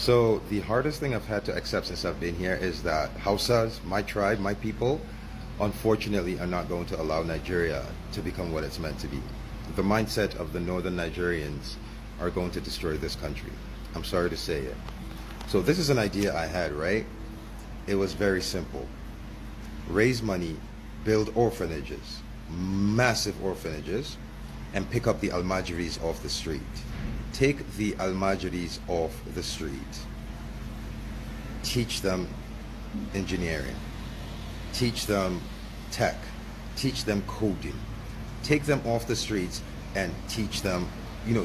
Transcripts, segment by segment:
So the hardest thing I've had to accept since I've been here is that Hausas, my tribe, my people, unfortunately are not going to allow Nigeria to become what it's meant to be. The mindset of the northern Nigerians are going to destroy this country. I'm sorry to say it. So this is an idea I had, right? It was very simple. Raise money, build orphanages, massive orphanages, and pick up the Almajiris off the street. Take the Almajiris off the street. Teach them engineering. Teach them tech. Teach them coding. Take them off the streets and teach them,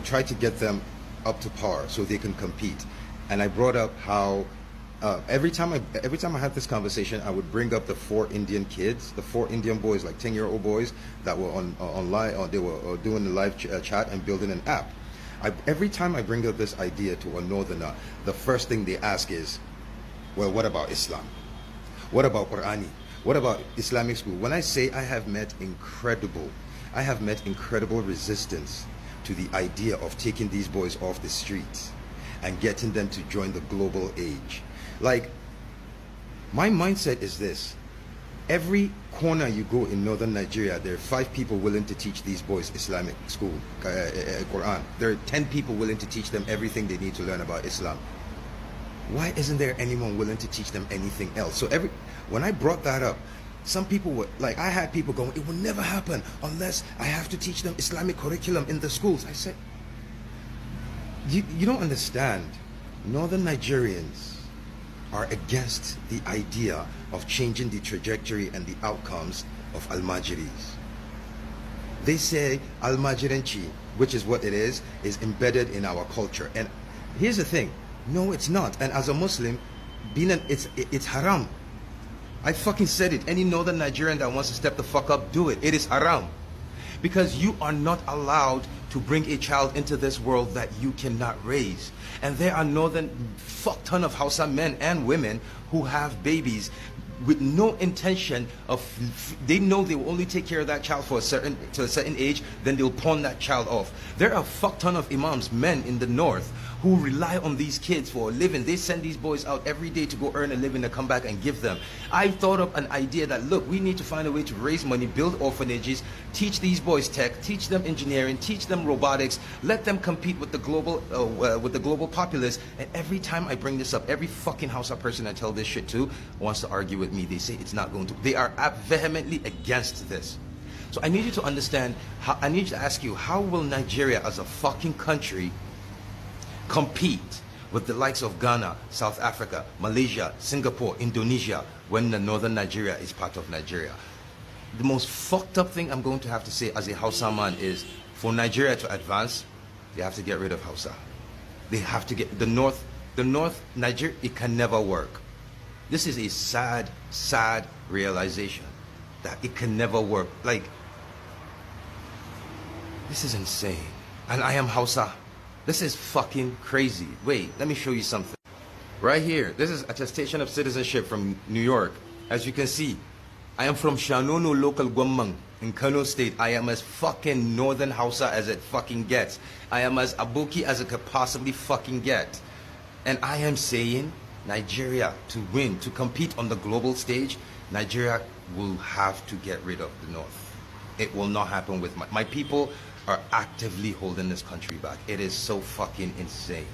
try to get them up to par so they can compete. And I brought up how every time I had this conversation, I would bring up the 4 Indian kids, the 4 Indian boys, like 10-year-old boys that were online, or they were doing the live chat and building an app. Every time I bring up this idea to a northerner, the first thing they ask is, well, what about Islam? What about Qur'ani? What about Islamic school? When I say I have met incredible resistance to the idea of taking these boys off the streets and getting them to join the global age. Like, my mindset is this. Every corner you go in northern Nigeria, there are 5 people willing to teach these boys Islamic school, Quran. There are 10 people willing to teach them everything they need to learn about Islam. Why isn't there anyone willing to teach them anything else? So when I brought that up, some people were like, I had people going, it will never happen unless I have to teach them Islamic curriculum in the schools. I said, you don't understand. Northern Nigerians are against the idea of changing the trajectory and the outcomes of Almajiris. They say Almajiranchi, which is what it is embedded in our culture. And here's the thing, no, it's not. And as a Muslim, it's haram. I fucking said it. Any northern Nigerian that wants to step the fuck up, do it. It is haram. Because you are not allowed to bring a child into this world that you cannot raise. And there are fuck ton of Hausa men and women who have babies with no intention of, they know they will only take care of that child to a certain age, then they'll pawn that child off. There are a fuck ton of imams, men in the north, who rely on these kids for a living. They send these boys out every day to go earn a living to come back and give them. I thought up an idea that, look, we need to find a way to raise money, build orphanages, teach these boys tech, teach them engineering, teach them robotics, let them compete with the global populace. And every time I bring this up, every fucking Hausa person I tell this shit to wants to argue with me. They say it's not going to. They are vehemently against this. So I need you to understand, I need to ask you, how will Nigeria as a fucking country compete with the likes of Ghana, South Africa, Malaysia, Singapore, Indonesia, when the northern Nigeria is part of Nigeria? The most fucked up thing I'm going to have to say as a Hausa man is, for Nigeria to advance, they have to get rid of Hausa. They have to get the north Nigeria, it can never work. This is a sad realization that it can never work. Like, this is insane. And I am Hausa. This is fucking crazy. Wait, let me show you something. Right here, this is attestation of citizenship from New York. As you can see, I am from Shanono local Gwamang in Kano State. I am as fucking northern Hausa as it fucking gets. I am as Aboki as it could possibly fucking get. And I am saying, Nigeria, to win, to compete on the global stage, Nigeria will have to get rid of the north. It will not happen with my people are actively holding this country back. It is so fucking insane.